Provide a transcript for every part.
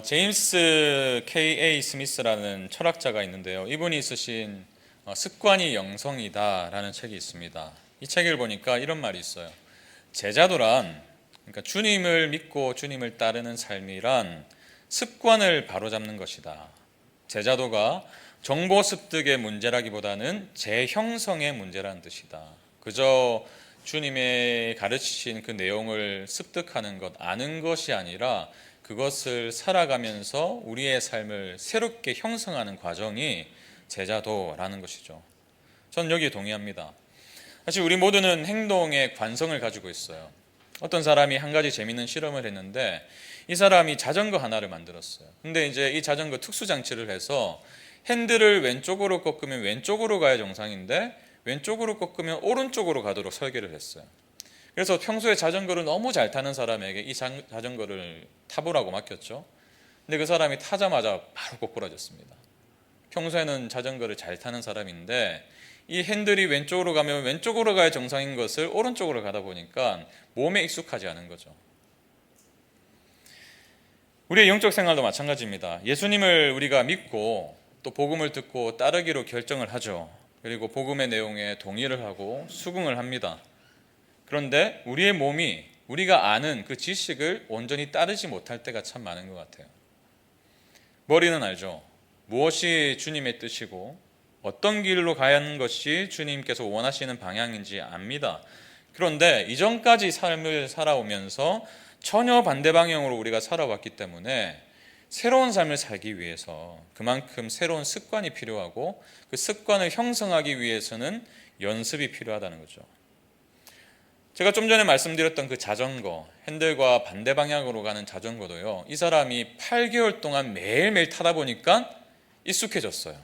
제임스 K.A. 스미스라는 철학자가 있는데요. 이분이 쓰신 습관이 영성이다라는 책이 있습니다. 이 책을 보니까 이런 말이 있어요. 제자도란, 그러니까 주님을 믿고 주님을 따르는 삶이란 습관을 바로잡는 것이다. 제자도가 정보 습득의 문제라기보다는 재형성의 문제라는 뜻이다. 그저 주님의 가르치신 그 내용을 습득하는 것, 아는 것이 아니라 그것을 살아가면서 우리의 삶을 새롭게 형성하는 과정이 제자도라는 것이죠. 저는 여기에 동의합니다. 사실 우리 모두는 행동의 관성을 가지고 있어요. 어떤 사람이 한 가지 재미있는 실험을 했는데 이 사람이 자전거 하나를 만들었어요. 근데 이제 이 자전거 특수 장치를 해서 핸들을 왼쪽으로 꺾으면 왼쪽으로 가야 정상인데 왼쪽으로 꺾으면 오른쪽으로 가도록 설계를 했어요. 그래서 평소에 자전거를 너무 잘 타는 사람에게 이 자전거를 타보라고 맡겼죠. 근데 그 사람이 타자마자 바로 꼬꾸라졌습니다. 평소에는 자전거를 잘 타는 사람인데 이 핸들이 왼쪽으로 가면 왼쪽으로 가야 정상인 것을 오른쪽으로 가다 보니까 몸에 익숙하지 않은 거죠. 우리의 영적 생활도 마찬가지입니다. 예수님을 우리가 믿고 또 복음을 듣고 따르기로 결정을 하죠. 그리고 복음의 내용에 동의를 하고 수긍을 합니다. 그런데 우리의 몸이 우리가 아는 그 지식을 온전히 따르지 못할 때가 참 많은 것 같아요. 머리는 알죠. 무엇이 주님의 뜻이고 어떤 길로 가야 하는 것이 주님께서 원하시는 방향인지 압니다. 그런데 이전까지 삶을 살아오면서 전혀 반대 방향으로 우리가 살아왔기 때문에 새로운 삶을 살기 위해서 그만큼 새로운 습관이 필요하고 그 습관을 형성하기 위해서는 연습이 필요하다는 거죠. 제가 좀 전에 말씀드렸던 그 자전거, 핸들과 반대 방향으로 가는 자전거도요. 이 사람이 8개월 동안 매일매일 타다 보니까 익숙해졌어요.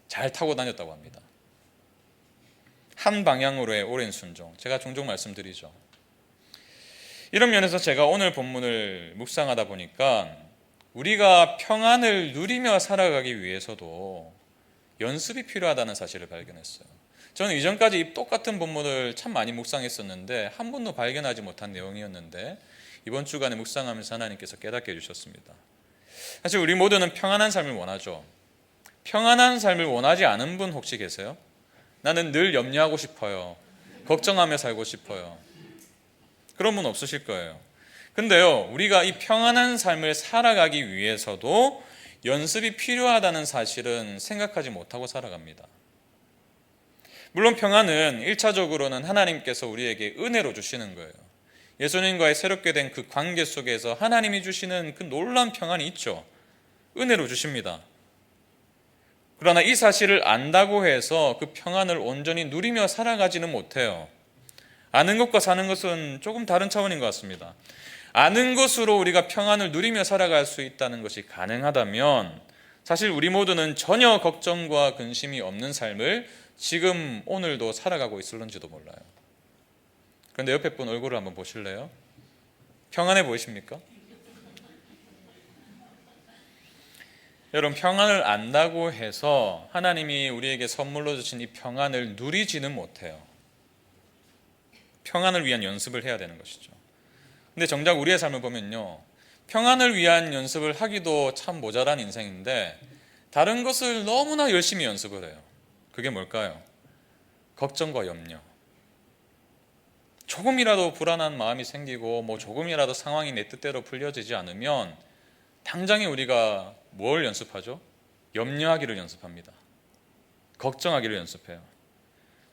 잘 타고 다녔다고 합니다. 한 방향으로의 오랜 순종. 제가 종종 말씀드리죠. 이런 면에서 제가 오늘 본문을 묵상하다 보니까 우리가 평안을 누리며 살아가기 위해서도 연습이 필요하다는 사실을 발견했어요. 저는 이전까지 이 똑같은 본문을 참 많이 묵상했었는데 한 번도 발견하지 못한 내용이었는데 이번 주간에 묵상하면서 하나님께서 깨닫게 해주셨습니다. 사실 우리 모두는 평안한 삶을 원하죠. 평안한 삶을 원하지 않은 분 혹시 계세요? 나는 늘 염려하고 싶어요. 걱정하며 살고 싶어요. 그런 분 없으실 거예요. 근데요, 우리가 이 평안한 삶을 살아가기 위해서도 연습이 필요하다는 사실은 생각하지 못하고 살아갑니다. 물론 평안은 1차적으로는 하나님께서 우리에게 은혜로 주시는 거예요. 예수님과의 새롭게 된 그 관계 속에서 하나님이 주시는 그 놀라운 평안이 있죠. 은혜로 주십니다. 그러나 이 사실을 안다고 해서 그 평안을 온전히 누리며 살아가지는 못해요. 아는 것과 사는 것은 조금 다른 차원인 것 같습니다. 아는 것으로 우리가 평안을 누리며 살아갈 수 있다는 것이 가능하다면 사실 우리 모두는 전혀 걱정과 근심이 없는 삶을 지금 오늘도 살아가고 있을런지도 몰라요. 그런데 옆에 분 얼굴을 한번 보실래요? 평안해 보이십니까? 여러분, 평안을 안다고 해서 하나님이 우리에게 선물로 주신 이 평안을 누리지는 못해요. 평안을 위한 연습을 해야 되는 것이죠. 근데 정작 우리의 삶을 보면요, 평안을 위한 연습을 하기도 참 모자란 인생인데 다른 것을 너무나 열심히 연습을 해요. 그게 뭘까요? 걱정과 염려. 조금이라도 불안한 마음이 생기고 조금이라도 상황이 내 뜻대로 풀려지지 않으면 당장에 우리가 뭘 연습하죠? 염려하기를 연습합니다. 걱정하기를 연습해요.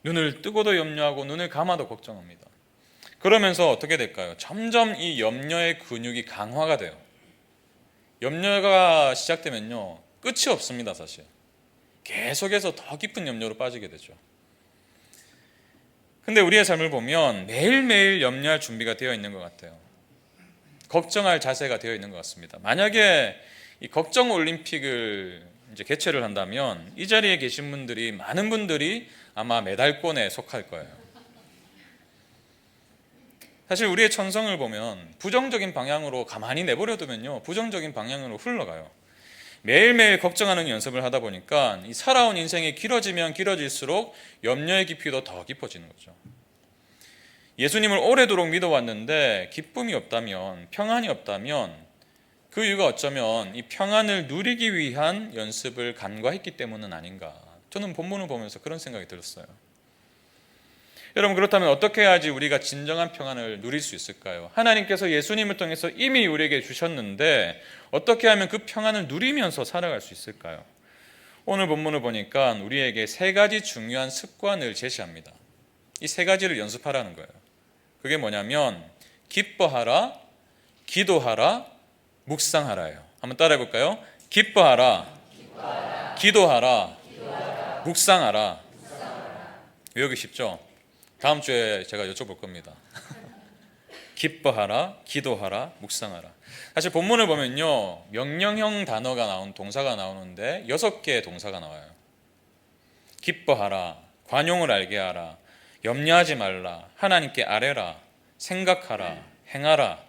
눈을 뜨고도 염려하고 눈을 감아도 걱정합니다. 그러면서 어떻게 될까요? 점점 이 염려의 근육이 강화가 돼요. 염려가 시작되면요, 끝이 없습니다. 사실 계속해서 더 깊은 염려로 빠지게 되죠. 근데 우리의 삶을 보면 매일매일 염려할 준비가 되어 있는 것 같아요. 걱정할 자세가 되어 있는 것 같습니다. 만약에 이 걱정 올림픽을 이제 개최를 한다면 이 자리에 계신 분들이, 많은 분들이 아마 메달권에 속할 거예요. 사실 우리의 천성을 보면 부정적인 방향으로 가만히 내버려두면요, 부정적인 방향으로 흘러가요. 매일매일 걱정하는 연습을 하다 보니까 이 살아온 인생이 길어지면 길어질수록 염려의 깊이도 더 깊어지는 거죠. 예수님을 오래도록 믿어왔는데 기쁨이 없다면, 평안이 없다면 그 이유가 어쩌면 이 평안을 누리기 위한 연습을 간과했기 때문은 아닌가. 저는 본문을 보면서 그런 생각이 들었어요. 여러분, 그렇다면 어떻게 해야지 우리가 진정한 평안을 누릴 수 있을까요? 하나님께서 예수님을 통해서 이미 우리에게 주셨는데 어떻게 하면 그 평안을 누리면서 살아갈 수 있을까요? 오늘 본문을 보니까 우리에게 세 가지 중요한 습관을 제시합니다. 이 세 가지를 연습하라는 거예요. 그게 뭐냐면 기뻐하라, 기도하라, 묵상하라예요. 한번 따라해 볼까요? 기뻐하라, 기도하라, 묵상하라. 외우기 쉽죠? 다음 주에 제가 여쭤볼 겁니다. 기뻐하라, 기도하라, 묵상하라. 사실 본문을 보면요, 명령형 단어가 동사가 나오는데 6개의 동사가 나와요. 기뻐하라, 관용을 알게 하라, 염려하지 말라, 하나님께 아뢰라, 생각하라, 행하라.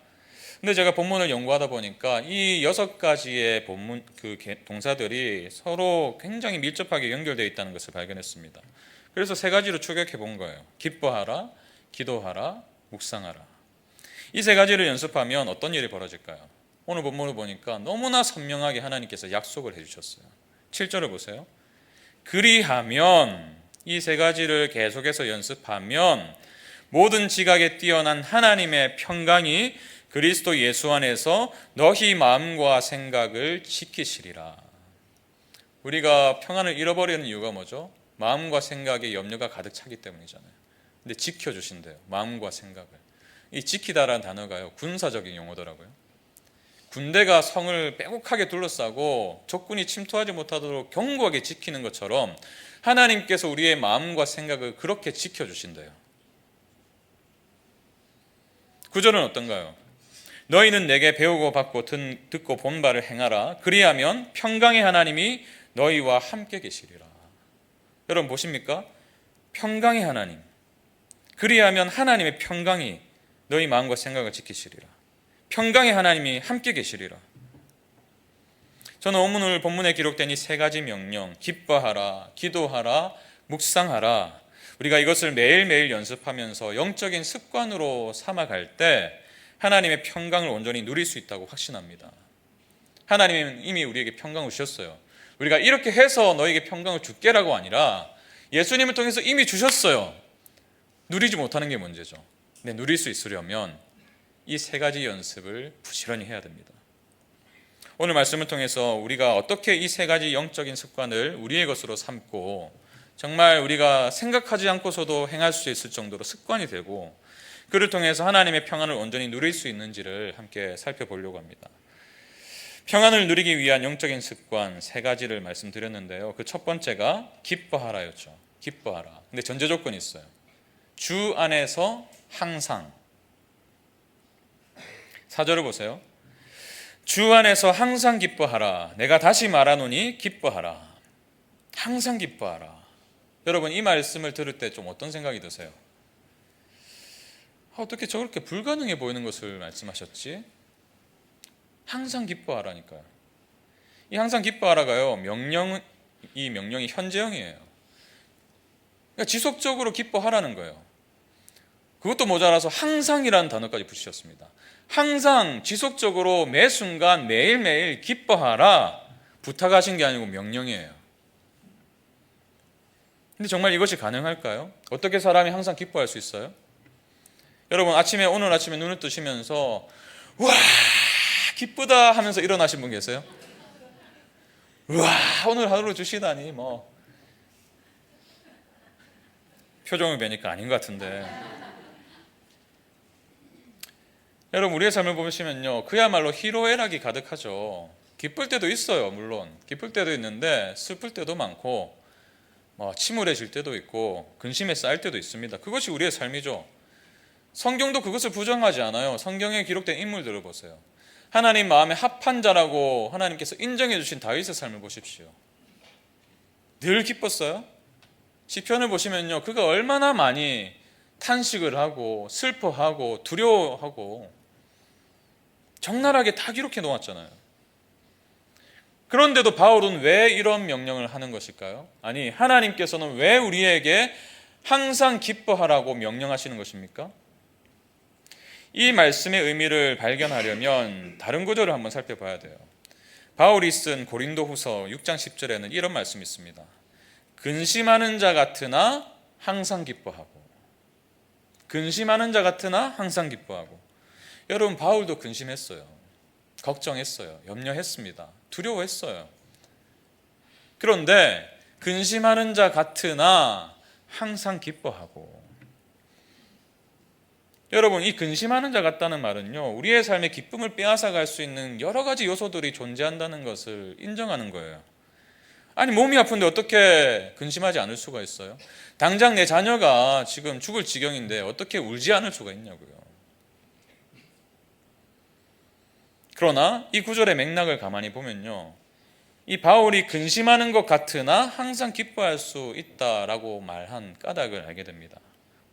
근데 제가 본문을 연구하다 보니까 이 6가지의 본문 동사들이 서로 굉장히 밀접하게 연결되어 있다는 것을 발견했습니다. 그래서 세 가지로 추격해 본 거예요. 기뻐하라, 기도하라, 묵상하라. 이 세 가지를 연습하면 어떤 일이 벌어질까요? 오늘 본문을 보니까 너무나 선명하게 하나님께서 약속을 해주셨어요. 7절을 보세요. 그리하면, 이 세 가지를 계속해서 연습하면 모든 지각에 뛰어난 하나님의 평강이 그리스도 예수 안에서 너희 마음과 생각을 지키시리라. 우리가 평안을 잃어버리는 이유가 뭐죠? 마음과 생각에 염려가 가득 차기 때문이잖아요. 근데 지켜주신대요. 마음과 생각을. 이 지키다라는 단어가요, 군사적인 용어더라고요. 군대가 성을 빼곡하게 둘러싸고 적군이 침투하지 못하도록 견고하게 지키는 것처럼 하나님께서 우리의 마음과 생각을 그렇게 지켜주신대요. 구절은 어떤가요? 너희는 내게 배우고 받고 듣고 본 바를 행하라. 그리하면 평강의 하나님이 너희와 함께 계시리라. 여러분 보십니까? 평강의 하나님. 그리하면 하나님의 평강이 너희 마음과 생각을 지키시리라. 평강의 하나님이 함께 계시리라. 저는 오늘 본문에 기록된 이 세 가지 명령, 기뻐하라, 기도하라, 묵상하라, 우리가 이것을 매일매일 연습하면서 영적인 습관으로 삼아갈 때 하나님의 평강을 온전히 누릴 수 있다고 확신합니다. 하나님은 이미 우리에게 평강을 주셨어요. 우리가 이렇게 해서 너에게 평강을 줄게라고 아니라 예수님을 통해서 이미 주셨어요. 누리지 못하는 게 문제죠. 근데 누릴 수 있으려면 이 세 가지 연습을 부지런히 해야 됩니다. 오늘 말씀을 통해서 우리가 어떻게 이 세 가지 영적인 습관을 우리의 것으로 삼고 정말 우리가 생각하지 않고서도 행할 수 있을 정도로 습관이 되고 그를 통해서 하나님의 평안을 온전히 누릴 수 있는지를 함께 살펴보려고 합니다. 평안을 누리기 위한 영적인 습관 세 가지를 말씀드렸는데요. 그 첫 번째가 기뻐하라였죠. 기뻐하라. 근데 전제 조건이 있어요. 주 안에서 항상. 4절을 보세요. 주 안에서 항상 기뻐하라. 내가 다시 말하노니 기뻐하라. 항상 기뻐하라. 여러분 이 말씀을 들을 때 좀 어떤 생각이 드세요? 어떻게 저렇게 불가능해 보이는 것을 말씀하셨지? 항상 기뻐하라니까요. 이 항상 기뻐하라가요, 이 명령이 현재형이에요. 그러니까 지속적으로 기뻐하라는 거예요. 그것도 모자라서 항상이라는 단어까지 붙이셨습니다. 항상 지속적으로 매 순간 매일매일 기뻐하라 부탁하신 게 아니고 명령이에요. 근데 정말 이것이 가능할까요? 어떻게 사람이 항상 기뻐할 수 있어요? 여러분 오늘 아침에 눈을 뜨시면서 와 기쁘다 하면서 일어나신 분 계세요? 와 오늘 하루 주시다니 뭐 표정을 뵈니까 아닌 것 같은데 여러분 우리의 삶을 보시면요 그야말로 희로애락이 가득하죠. 기쁠 때도 있어요. 물론 기쁠 때도 있는데 슬플 때도 많고 침울해질 때도 있고 근심에 쌓일 때도 있습니다. 그것이 우리의 삶이죠. 성경도 그것을 부정하지 않아요. 성경에 기록된 인물들을 보세요. 하나님 마음에 합한 자라고 하나님께서 인정해 주신 다윗의 삶을 보십시오. 늘 기뻤어요. 시편을 보시면요 그가 얼마나 많이 탄식을 하고 슬퍼하고 두려워하고 적나라하게 다 기록해 놓았잖아요. 그런데도 바울은 왜 이런 명령을 하는 것일까요? 아니 하나님께서는 왜 우리에게 항상 기뻐하라고 명령하시는 것입니까? 이 말씀의 의미를 발견하려면 다른 구절을 한번 살펴봐야 돼요. 바울이 쓴 고린도후서 6장 10절에는 이런 말씀이 있습니다. 근심하는 자 같으나 항상 기뻐하고. 근심하는 자 같으나 항상 기뻐하고. 여러분, 바울도 근심했어요. 걱정했어요. 염려했습니다. 두려워했어요. 그런데 근심하는 자 같으나 항상 기뻐하고. 여러분, 이 근심하는 자 같다는 말은요, 우리의 삶의 기쁨을 빼앗아갈 수 있는 여러 가지 요소들이 존재한다는 것을 인정하는 거예요. 아니, 몸이 아픈데 어떻게 근심하지 않을 수가 있어요? 당장 내 자녀가 지금 죽을 지경인데 어떻게 울지 않을 수가 있냐고요. 그러나 이 구절의 맥락을 가만히 보면요, 이 바울이 근심하는 것 같으나 항상 기뻐할 수 있다라고 말한 까닭을 알게 됩니다.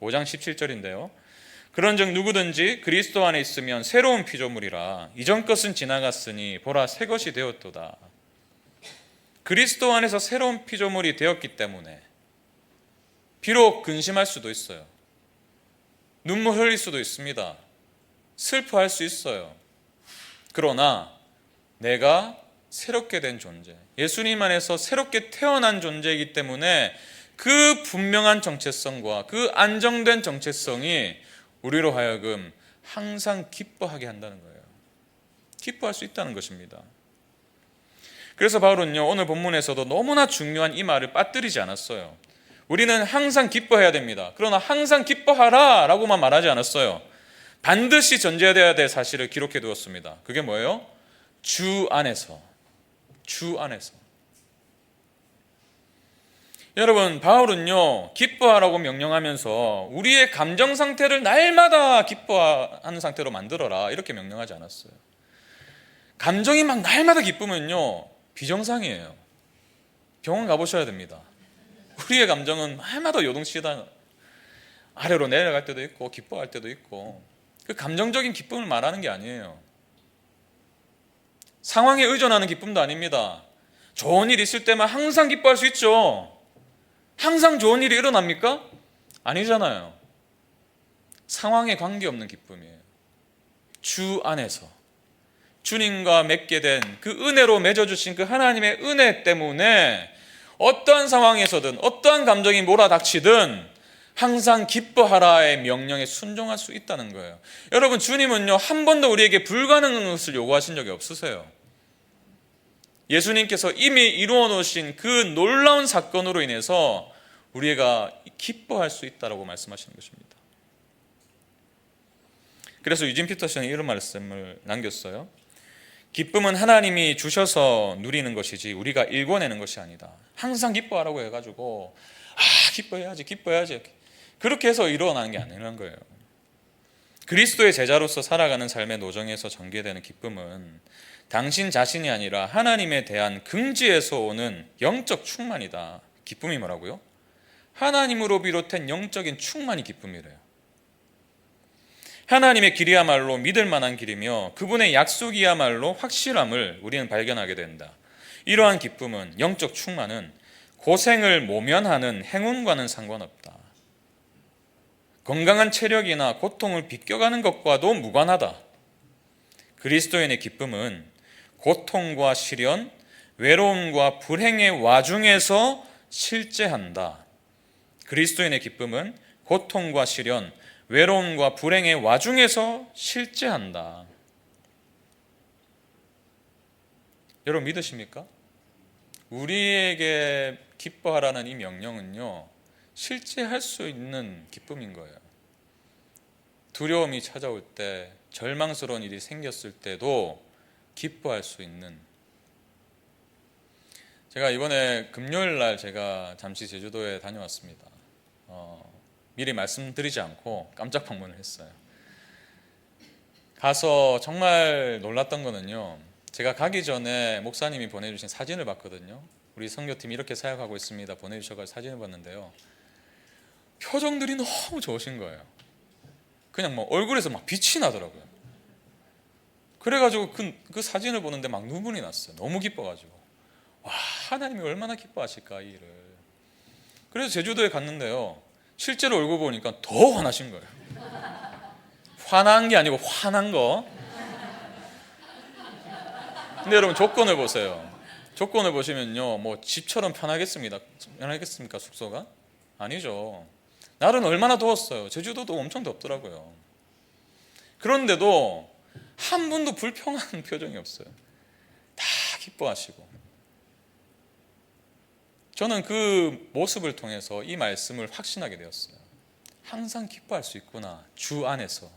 5장 17절인데요. 그런즉 누구든지 그리스도 안에 있으면 새로운 피조물이라 이전 것은 지나갔으니 보라 새 것이 되었도다. 그리스도 안에서 새로운 피조물이 되었기 때문에 비록 근심할 수도 있어요. 눈물 흘릴 수도 있습니다. 슬퍼할 수 있어요. 그러나 내가 새롭게 된 존재, 예수님 안에서 새롭게 태어난 존재이기 때문에 그 분명한 정체성과 그 안정된 정체성이 우리로 하여금 항상 기뻐하게 한다는 거예요. 기뻐할 수 있다는 것입니다. 그래서 바울은요, 오늘 본문에서도 너무나 중요한 이 말을 빠뜨리지 않았어요. 우리는 항상 기뻐해야 됩니다. 그러나 항상 기뻐하라 라고만 말하지 않았어요. 반드시 전제되어야 될 사실을 기록해 두었습니다. 그게 뭐예요? 주 안에서. 주 안에서. 여러분, 바울은요, 기뻐하라고 명령하면서 우리의 감정 상태를 날마다 기뻐하는 상태로 만들어라 이렇게 명령하지 않았어요. 감정이 막 날마다 기쁘면요, 비정상이에요. 병원 가보셔야 됩니다. 우리의 감정은 날마다 요동치다 아래로 내려갈 때도 있고 기뻐할 때도 있고, 그 감정적인 기쁨을 말하는 게 아니에요. 상황에 의존하는 기쁨도 아닙니다. 좋은 일 있을 때만 항상 기뻐할 수 있죠. 항상 좋은 일이 일어납니까? 아니잖아요. 상황에 관계없는 기쁨이에요. 주 안에서 주님과 맺게 된 그 은혜로 맺어주신 그 하나님의 은혜 때문에 어떠한 상황에서든 어떠한 감정이 몰아닥치든 항상 기뻐하라의 명령에 순종할 수 있다는 거예요. 여러분, 주님은요, 한 번도 우리에게 불가능한 것을 요구하신 적이 없으세요. 예수님께서 이미 이루어 놓으신 그 놀라운 사건으로 인해서 우리가 기뻐할 수 있다고 말씀하시는 것입니다. 그래서 유진 피터슨이 이런 말씀을 남겼어요. 기쁨은 하나님이 주셔서 누리는 것이지 우리가 일궈내는 것이 아니다. 항상 기뻐하라고 해가지고 기뻐해야지 그렇게 해서 일어나는 게 아니라는 거예요. 그리스도의 제자로서 살아가는 삶의 노정에서 전개되는 기쁨은 당신 자신이 아니라 하나님에 대한 긍지에서 오는 영적 충만이다. 기쁨이 뭐라고요? 하나님으로 비롯된 영적인 충만이 기쁨이래요. 하나님의 길이야말로 믿을 만한 길이며 그분의 약속이야말로 확실함을 우리는 발견하게 된다. 이러한 기쁨은, 영적 충만은 고생을 모면하는 행운과는 상관없다. 건강한 체력이나 고통을 비껴가는 것과도 무관하다. 그리스도인의 기쁨은 고통과 시련, 외로움과 불행의 와중에서 실제한다. 그리스도인의 기쁨은 고통과 시련, 외로움과 불행의 와중에서 실제한다. 여러분, 믿으십니까? 우리에게 기뻐하라는 이 명령은요, 실제할 수 있는 기쁨인 거예요. 두려움이 찾아올 때, 절망스러운 일이 생겼을 때도 기뻐할 수 있는. 제가 이번에 금요일 날 제가 잠시 제주도에 다녀왔습니다. 미리 말씀드리지 않고 깜짝 방문을 했어요. 가서 정말 놀랐던 거는요, 제가 가기 전에 목사님이 보내주신 사진을 봤거든요. 우리 선교팀이 이렇게 사역하고 있습니다 보내주셔서 사진을 봤는데요, 표정들이 너무 좋으신 거예요. 그냥 뭐 얼굴에서 막 빛이 나더라고요. 그래가지고 그 사진을 보는데 막 눈물이 났어요. 너무 기뻐가지고, 와, 하나님이 얼마나 기뻐하실까 이 일을. 그래서 제주도에 갔는데요, 실제로 얼굴 보니까 더 화나신 거예요. 화난 게 아니고 화난 거. 근데 여러분 조건을 보세요. 조건을 보시면요, 뭐 집처럼 편하겠습니까 숙소가? 아니죠. 날은 얼마나 더웠어요. 제주도도 엄청 덥더라고요. 그런데도 한 분도 불평하는 표정이 없어요. 다 기뻐하시고. 저는 그 모습을 통해서 이 말씀을 확신하게 되었어요. 항상 기뻐할 수 있구나, 주 안에서.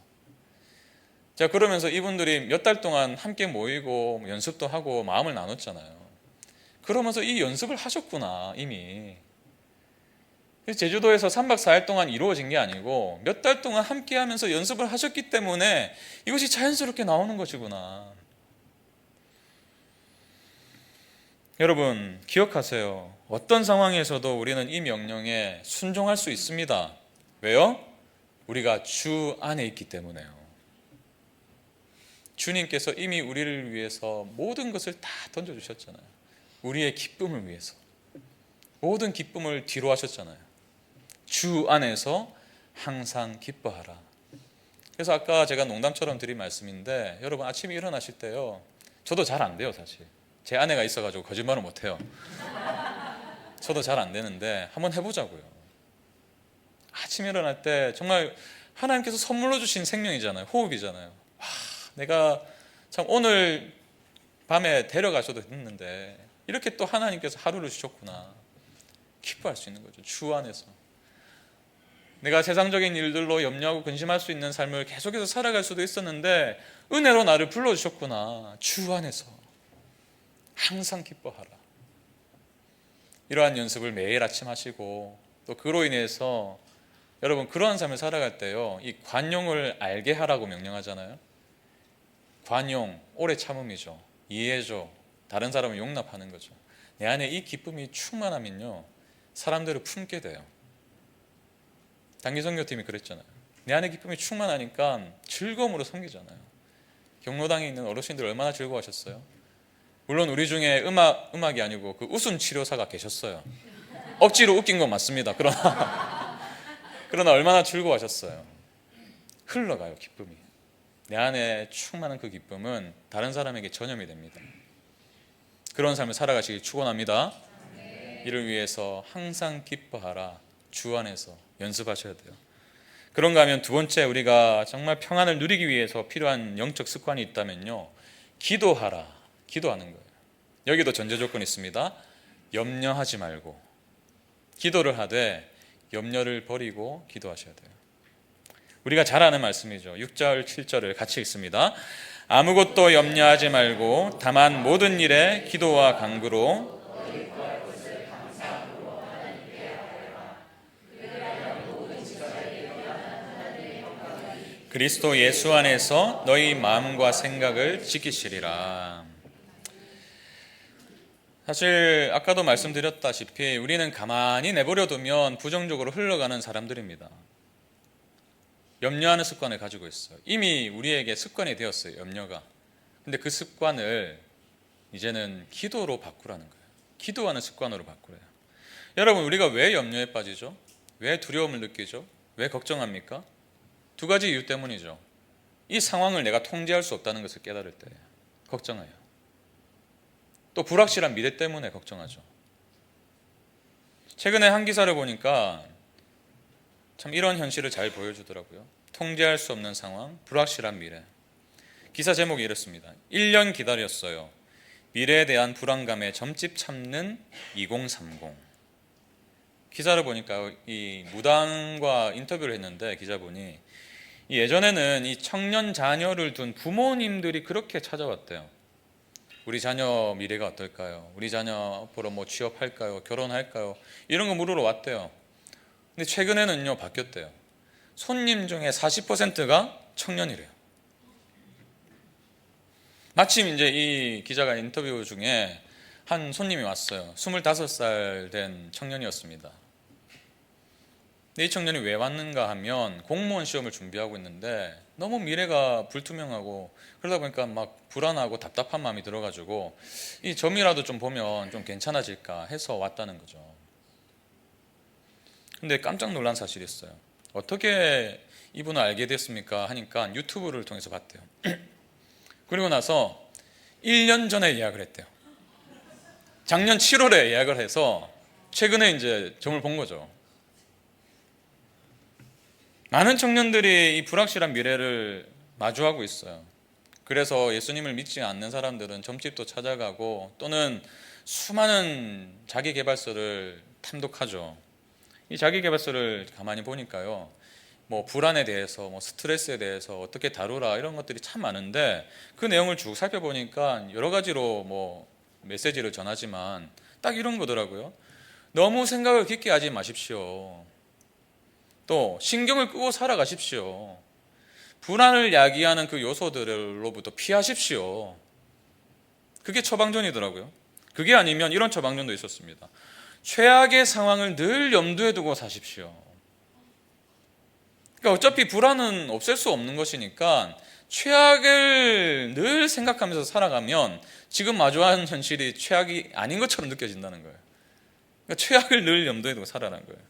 자, 그러면서 이분들이 몇 달 동안 함께 모이고 연습도 하고 마음을 나눴잖아요. 그러면서 이 연습을 하셨구나, 이미. 제주도에서 3박 4일 동안 이루어진 게 아니고 몇 달 동안 함께 하면서 연습을 하셨기 때문에 이것이 자연스럽게 나오는 것이구나. 여러분, 기억하세요. 어떤 상황에서도 우리는 이 명령에 순종할 수 있습니다. 왜요? 우리가 주 안에 있기 때문에요. 주님께서 이미 우리를 위해서 모든 것을 다 던져주셨잖아요. 우리의 기쁨을 위해서. 모든 기쁨을 뒤로 하셨잖아요. 주 안에서 항상 기뻐하라. 그래서 아까 제가 농담처럼 드린 말씀인데, 여러분 아침에 일어나실 때요, 저도 잘 안 돼요. 사실 제 아내가 있어가지고 거짓말을 못해요. 저도 잘 안 되는데 한번 해보자고요. 아침에 일어날 때 정말 하나님께서 선물로 주신 생명이잖아요. 호흡이잖아요. 내가 참 오늘 밤에 데려가셔도 했는데 이렇게 또 하나님께서 하루를 주셨구나. 기뻐할 수 있는 거죠. 주 안에서. 내가 세상적인 일들로 염려하고 근심할 수 있는 삶을 계속해서 살아갈 수도 있었는데 은혜로 나를 불러주셨구나. 주 안에서 항상 기뻐하라. 이러한 연습을 매일 아침 하시고, 또 그로 인해서 여러분 그러한 삶을 살아갈 때요, 이 관용을 알게 하라고 명령하잖아요. 관용, 오래 참음이죠. 이해죠. 다른 사람을 용납하는 거죠. 내 안에 이 기쁨이 충만하면요, 사람들을 품게 돼요. 단기선교팀이 그랬잖아요. 내 안에 기쁨이 충만하니까 즐거움으로 섬기잖아요. 경로당에 있는 어르신들 얼마나 즐거워하셨어요? 물론 우리 중에 음악이 아니고 그 웃음 치료사가 계셨어요. 억지로 웃긴 건 맞습니다. 그러나 얼마나 즐거워하셨어요. 흘러가요, 기쁨이. 내 안에 충만한 그 기쁨은 다른 사람에게 전염이 됩니다. 그런 삶을 살아가시길 축원합니다. 이를 위해서 항상 기뻐하라. 주 안에서 연습하셔야 돼요. 그런가 하면 두 번째, 우리가 정말 평안을 누리기 위해서 필요한 영적 습관이 있다면요, 기도하라. 기도하는 거예요. 여기도 전제 조건이 있습니다. 염려하지 말고. 기도를 하되 염려를 버리고 기도하셔야 돼요. 우리가 잘 아는 말씀이죠. 6절 7절을 같이 읽습니다. 아무것도 염려하지 말고 다만 모든 일에 기도와 간구로 그리스도 예수 안에서 너희 마음과 생각을 지키시리라. 사실 아까도 말씀드렸다시피 우리는 가만히 내버려두면 부정적으로 흘러가는 사람들입니다. 염려하는 습관을 가지고 있어요. 이미 우리에게 습관이 되었어요, 염려가. 근데 그 습관을 이제는 기도로 바꾸라는 거예요. 기도하는 습관으로 바꾸래요. 여러분, 우리가 왜 염려에 빠지죠? 왜 두려움을 느끼죠? 왜 걱정합니까? 두 가지 이유 때문이죠. 이 상황을 내가 통제할 수 없다는 것을 깨달을 때 걱정해요. 또 불확실한 미래 때문에 걱정하죠. 최근에 한 기사를 보니까 참 이런 현실을 잘 보여주더라고요. 통제할 수 없는 상황, 불확실한 미래. 기사 제목이 이렇습니다. 1년 기다렸어요. 미래에 대한 불안감에 점집 참는 2030. 기사를 보니까 이 무당과 인터뷰를 했는데 기자분이 예전에는 이 청년 자녀를 둔 부모님들이 그렇게 찾아왔대요. 우리 자녀 미래가 어떨까요? 우리 자녀 앞으로 뭐 취업할까요? 결혼할까요? 이런 거 물으러 왔대요. 근데 최근에는요, 바뀌었대요. 손님 중에 40%가 청년이래요. 마침 이제 이 기자가 인터뷰 중에 한 손님이 왔어요. 25살 된 청년이었습니다. 근데 이 청년이 왜 왔는가 하면 공무원 시험을 준비하고 있는데 너무 미래가 불투명하고 그러다 보니까 막 불안하고 답답한 마음이 들어가지고 이 점이라도 좀 보면 좀 괜찮아질까 해서 왔다는 거죠. 근데 깜짝 놀란 사실이 있어요. 어떻게 이분을 알게 됐습니까? 하니까 유튜브를 통해서 봤대요. 그리고 나서 1년 전에 예약을 했대요. 작년 7월에 예약을 해서 최근에 이제 점을 본 거죠. 많은 청년들이 이 불확실한 미래를 마주하고 있어요. 그래서 예수님을 믿지 않는 사람들은 점집도 찾아가고 또는 수많은 자기계발서를 탐독하죠. 이 자기계발서를 가만히 보니까요, 뭐 불안에 대해서, 뭐 스트레스에 대해서 어떻게 다루라 이런 것들이 참 많은데 그 내용을 쭉 살펴보니까 여러 가지로 뭐 메시지를 전하지만 딱 이런 거더라고요. 너무 생각을 깊게 하지 마십시오. 또 신경을 끄고 살아가십시오. 불안을 야기하는 그 요소들로부터 피하십시오. 그게 처방전이더라고요. 그게 아니면 이런 처방전도 있었습니다. 최악의 상황을 늘 염두에 두고 사십시오. 그러니까 어차피 불안은 없앨 수 없는 것이니까 최악을 늘 생각하면서 살아가면 지금 마주하는 현실이 최악이 아닌 것처럼 느껴진다는 거예요. 그러니까 최악을 늘 염두에 두고 살아라는 거예요.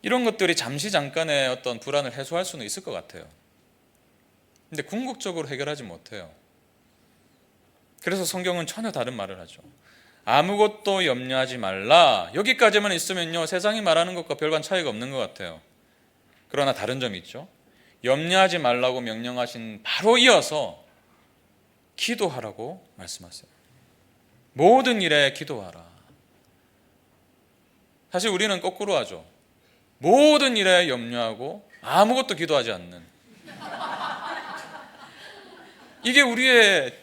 이런 것들이 잠시 잠깐의 어떤 불안을 해소할 수는 있을 것 같아요. 근데 궁극적으로 해결하지 못해요. 그래서 성경은 전혀 다른 말을 하죠. 아무것도 염려하지 말라. 여기까지만 있으면요, 세상이 말하는 것과 별반 차이가 없는 것 같아요. 그러나 다른 점이 있죠. 염려하지 말라고 명령하신 바로 이어서 기도하라고 말씀하세요. 모든 일에 기도하라. 사실 우리는 거꾸로 하죠. 모든 일에 염려하고 아무것도 기도하지 않는, 이게 우리의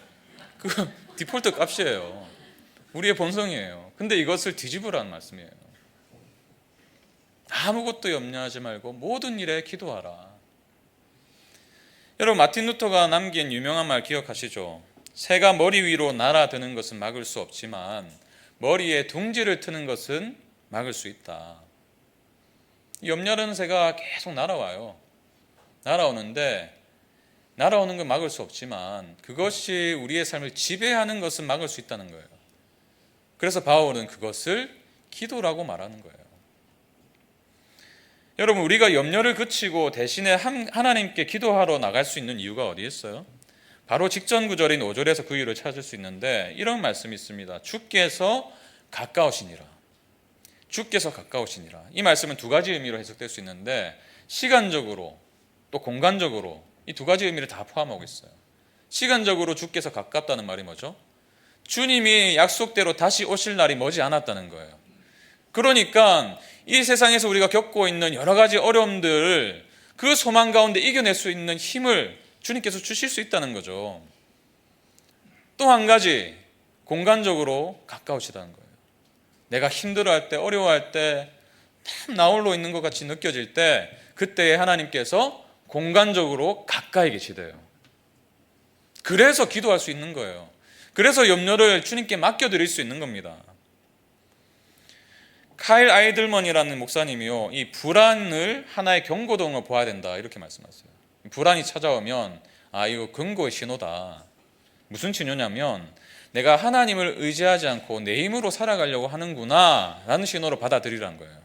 그 디폴트 값이에요. 우리의 본성이에요. 근데 이것을 뒤집으라는 말씀이에요. 아무것도 염려하지 말고 모든 일에 기도하라. 여러분, 마틴 루터가 남긴 유명한 말 기억하시죠? 새가 머리 위로 날아드는 것은 막을 수 없지만 머리에 둥지를 트는 것은 막을 수 있다. 염려하는 새가 계속 날아와요. 날아오는데 날아오는 건 막을 수 없지만 그것이 우리의 삶을 지배하는 것은 막을 수 있다는 거예요. 그래서 바울은 그것을 기도라고 말하는 거예요. 여러분, 우리가 염려를 그치고 대신에 하나님께 기도하러 나갈 수 있는 이유가 어디에 있어요? 바로 직전 구절인 5절에서 그 이유를 찾을 수 있는데 이런 말씀이 있습니다. 주께서 가까우시니라. 주께서 가까우시니라. 이 말씀은 두 가지 의미로 해석될 수 있는데 시간적으로 또 공간적으로 이 두 가지 의미를 다 포함하고 있어요. 시간적으로 주께서 가깝다는 말이 뭐죠? 주님이 약속대로 다시 오실 날이 머지 않았다는 거예요. 그러니까 이 세상에서 우리가 겪고 있는 여러 가지 어려움들, 그 소망 가운데 이겨낼 수 있는 힘을 주님께서 주실 수 있다는 거죠. 또 한 가지, 공간적으로 가까우시다는 거예요. 내가 힘들어할 때, 어려워할 때, 참 나홀로 있는 것 같이 느껴질 때 그때에 하나님께서 공간적으로 가까이 계시대요. 그래서 기도할 수 있는 거예요. 그래서 염려를 주님께 맡겨드릴 수 있는 겁니다. 카일 아이들먼이라는 목사님이요, 이 불안을 하나의 경고등으로 봐야 된다 이렇게 말씀하세요. 불안이 찾아오면 이거 경고의 신호다. 무슨 신호냐면 내가 하나님을 의지하지 않고 내 힘으로 살아가려고 하는구나 라는 신호로 받아들이라는 거예요.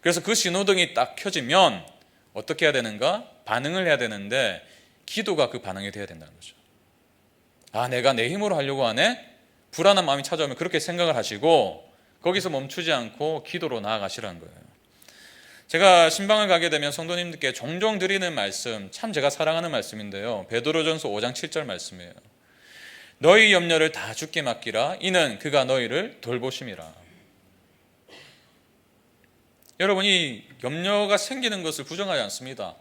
그래서 그 신호등이 딱 켜지면 어떻게 해야 되는가? 반응을 해야 되는데 기도가 그 반응이 돼야 된다는 거죠. 내가 내 힘으로 하려고 하네? 불안한 마음이 찾아오면 그렇게 생각을 하시고 거기서 멈추지 않고 기도로 나아가시라는 거예요. 제가 신방을 가게 되면 성도님들께 종종 드리는 말씀, 참 제가 사랑하는 말씀인데요, 베드로전서 5장 7절 말씀이에요. 너희 염려를 다 주께 맡기라. 이는 그가 너희를 돌보심이라. 여러분이 염려가 생기는 것을 부정하지 않습니다.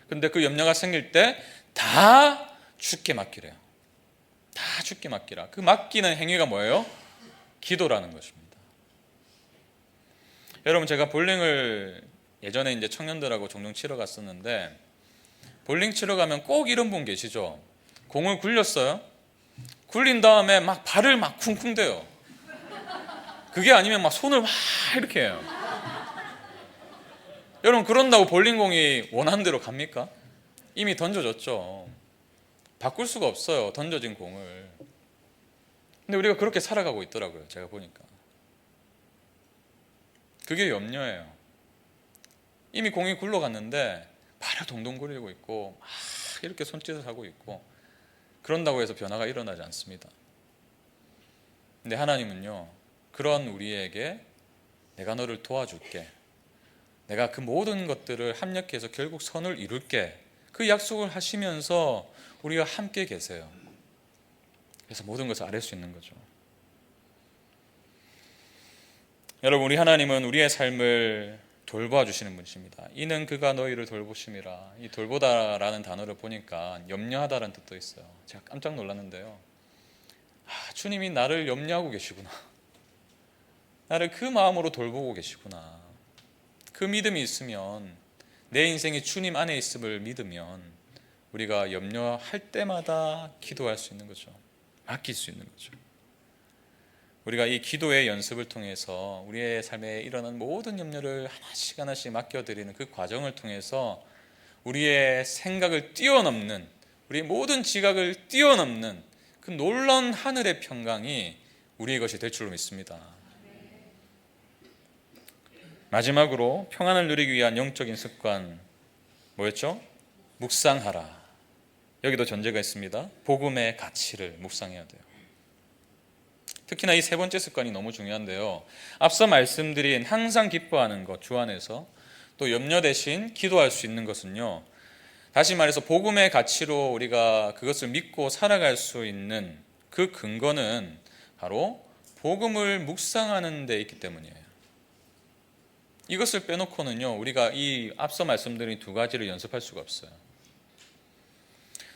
근데 그 염려가 생길 때 다 주께 맡기래요. 다 주께 맡기라. 그 맡기는 행위가 뭐예요? 기도라는 것입니다. 여러분, 제가 볼링을 예전에 이제 청년들하고 종종 치러 갔었는데 볼링 치러 가면 꼭 이런 분 계시죠? 공을 굴렸어요. 굴린 다음에 막 발을 막 쿵쿵 대요. 그게 아니면 막 손을 막 이렇게 해요. 여러분, 그런다고 볼링공이 원하는 대로 갑니까? 이미 던져졌죠. 바꿀 수가 없어요, 던져진 공을. 근데 우리가 그렇게 살아가고 있더라고요, 제가 보니까. 그게 염려예요. 이미 공이 굴러갔는데 발을 동동 구르고 있고 막 이렇게 손짓을 하고 있고, 그런다고 해서 변화가 일어나지 않습니다. 근데 하나님은요, 그런 우리에게 내가 너를 도와줄게, 내가 그 모든 것들을 합력해서 결국 선을 이룰게, 그 약속을 하시면서 우리가 함께 계세요. 그래서 모든 것을 알 수 있는 거죠. 여러분, 우리 하나님은 우리의 삶을 돌보아 주시는 분이십니다. 이는 그가 너희를 돌보심이라. 이 돌보다라는 단어를 보니까 염려하다라는 뜻도 있어요. 제가 깜짝 놀랐는데요, 주님이 나를 염려하고 계시구나, 나를 그 마음으로 돌보고 계시구나. 그 믿음이 있으면, 내 인생이 주님 안에 있음을 믿으면 우리가 염려할 때마다 기도할 수 있는 거죠. 맡길 수 있는 거죠. 우리가 이 기도의 연습을 통해서 우리의 삶에 일어난 모든 염려를 하나씩 하나씩 맡겨드리는 그 과정을 통해서 우리의 생각을 뛰어넘는, 우리의 모든 지각을 뛰어넘는 그 놀라운 하늘의 평강이 우리의 것이 될 줄로 믿습니다. 마지막으로 평안을 누리기 위한 영적인 습관, 뭐였죠? 묵상하라. 여기도 전제가 있습니다. 복음의 가치를 묵상해야 돼요. 특히나 이 세 번째 습관이 너무 중요한데요, 앞서 말씀드린 항상 기뻐하는 것, 주 안에서 또 염려 대신 기도할 수 있는 것은요, 다시 말해서 복음의 가치로 우리가 그것을 믿고 살아갈 수 있는 그 근거는 바로 복음을 묵상하는 데 있기 때문이에요. 이것을 빼놓고는요, 우리가 이 앞서 말씀드린 두 가지를 연습할 수가 없어요.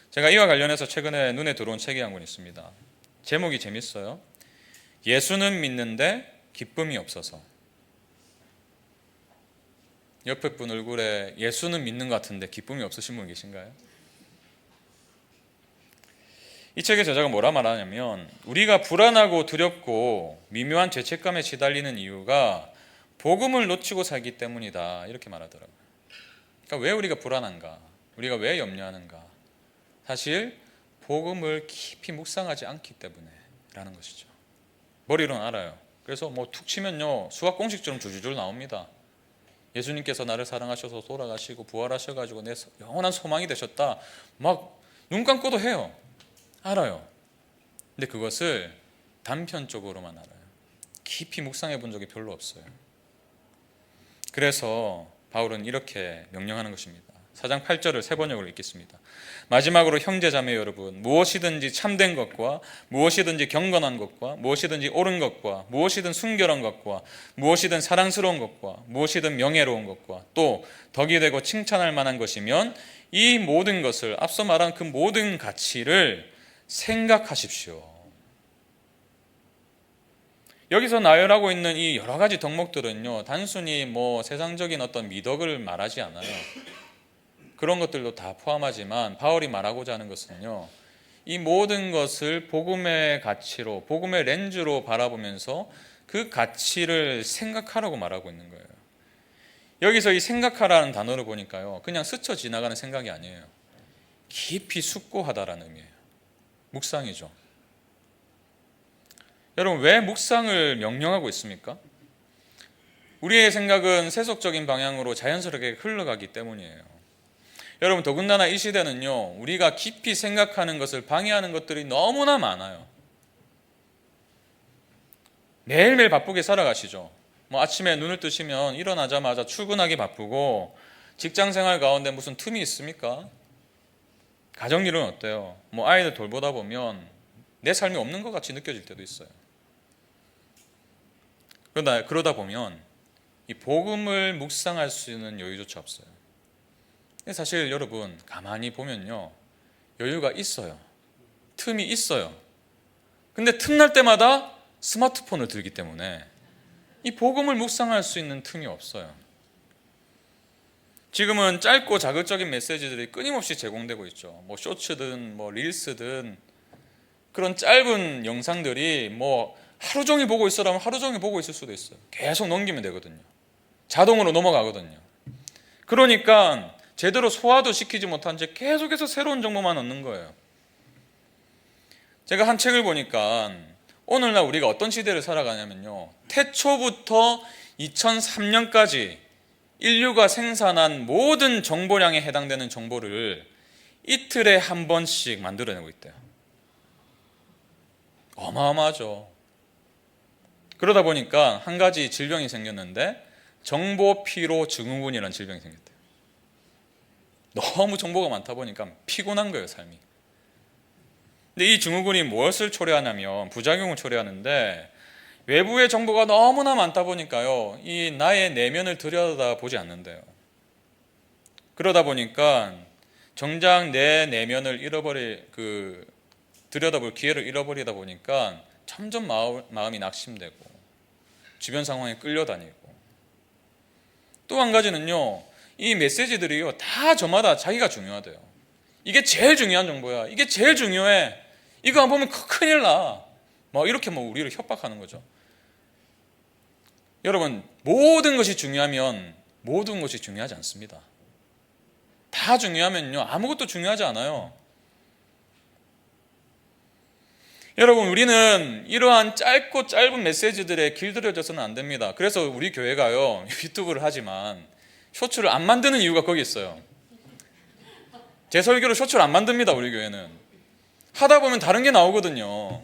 제가 이와 관련해서 최근에 눈에 들어온 책이 한 권 있습니다. 제목이 재밌어요. 예수는 믿는데 기쁨이 없어서. 옆에 분 얼굴에 예수는 믿는 것 같은데 기쁨이 없으신 분 계신가요? 이 책의 저자가 뭐라 말하냐면, 우리가 불안하고 두렵고 미묘한 죄책감에 시달리는 이유가 복음을 놓치고 살기 때문이다, 이렇게 말하더라고요. 그러니까 왜 우리가 불안한가, 우리가 왜 염려하는가, 사실 복음을 깊이 묵상하지 않기 때문에 라는 것이죠. 머리로는 알아요. 그래서 뭐 툭 치면요, 수학 공식처럼 줄줄줄 나옵니다. 예수님께서 나를 사랑하셔서 돌아가시고 부활하셔가지고 내 영원한 소망이 되셨다, 막 눈 감고도 해요. 알아요. 근데 그것을 단편적으로만 알아요. 깊이 묵상해 본 적이 별로 없어요. 그래서 바울은 이렇게 명령하는 것입니다. 4장 8절을 세 번역으로 읽겠습니다. 마지막으로 형제자매 여러분, 무엇이든지 참된 것과 무엇이든지 경건한 것과 무엇이든지 옳은 것과 무엇이든 순결한 것과 무엇이든 사랑스러운 것과 무엇이든 명예로운 것과 또 덕이 되고 칭찬할 만한 것이면 이 모든 것을, 앞서 말한 그 모든 가치를 생각하십시오. 여기서 나열하고 있는 이 여러 가지 덕목들은요, 단순히 뭐 세상적인 어떤 미덕을 말하지 않아요. 그런 것들도 다 포함하지만 바울이 말하고자 하는 것은요, 이 모든 것을 복음의 가치로, 복음의 렌즈로 바라보면서 그 가치를 생각하라고 말하고 있는 거예요. 여기서 이 생각하라는 단어를 보니까요, 그냥 스쳐 지나가는 생각이 아니에요. 깊이 숙고하다라는 의미예요. 묵상이죠. 여러분, 왜 묵상을 명령하고 있습니까? 우리의 생각은 세속적인 방향으로 자연스럽게 흘러가기 때문이에요. 여러분, 더군다나 이 시대는요, 우리가 깊이 생각하는 것을 방해하는 것들이 너무나 많아요. 매일매일 바쁘게 살아가시죠. 뭐 아침에 눈을 뜨시면 일어나자마자 출근하기 바쁘고, 직장생활 가운데 무슨 틈이 있습니까? 가정일은 어때요? 뭐 아이들 돌보다 보면 내 삶이 없는 것 같이 느껴질 때도 있어요. 그러다 보면 이 복음을 묵상할 수 있는 여유조차 없어요. 사실 여러분, 가만히 보면요, 여유가 있어요. 틈이 있어요. 근데 틈날 때마다 스마트폰을 들기 때문에 이 복음을 묵상할 수 있는 틈이 없어요. 지금은 짧고 자극적인 메시지들이 끊임없이 제공되고 있죠. 뭐 쇼츠든 뭐 릴스든 그런 짧은 영상들이 뭐 하루 종일 보고 있으라면 하루 종일 보고 있을 수도 있어요. 계속 넘기면 되거든요. 자동으로 넘어가거든요. 그러니까 제대로 소화도 시키지 못한 채 계속해서 새로운 정보만 얻는 거예요. 제가 한 책을 보니까 오늘날 우리가 어떤 시대를 살아가냐면요, 태초부터 2003년까지 인류가 생산한 모든 정보량에 해당되는 정보를 이틀에 한 번씩 만들어내고 있대요. 어마어마하죠. 그러다 보니까 한 가지 질병이 생겼는데 정보 피로 증후군이라는 질병이 생겼대요. 너무 정보가 많다 보니까 피곤한 거예요, 삶이. 근데 이 증후군이 무엇을 초래하냐면 부작용을 초래하는데, 외부의 정보가 너무나 많다 보니까요, 이 나의 내면을 들여다보지 않는데요. 그러다 보니까 정작 내 내면을 들여다볼 기회를 잃어버리다 보니까 점점 마음이 낙심되고 주변 상황에 끌려다니고, 또 한 가지는요, 이 메시지들이요 다 저마다 자기가 중요하대요. 이게 제일 중요한 정보야, 이게 제일 중요해, 이거 안 보면 큰일 나, 이렇게 우리를 협박하는 거죠. 여러분, 모든 것이 중요하면 모든 것이 중요하지 않습니다. 다 중요하면요 아무것도 중요하지 않아요. 여러분, 우리는 이러한 짧고 짧은 메시지들에 길들여져서는 안 됩니다. 그래서 우리 교회가요 유튜브를 하지만 쇼츠를 안 만드는 이유가 거기 있어요. 제 설교로 쇼츠를 안 만듭니다. 우리 교회는 하다 보면 다른 게 나오거든요.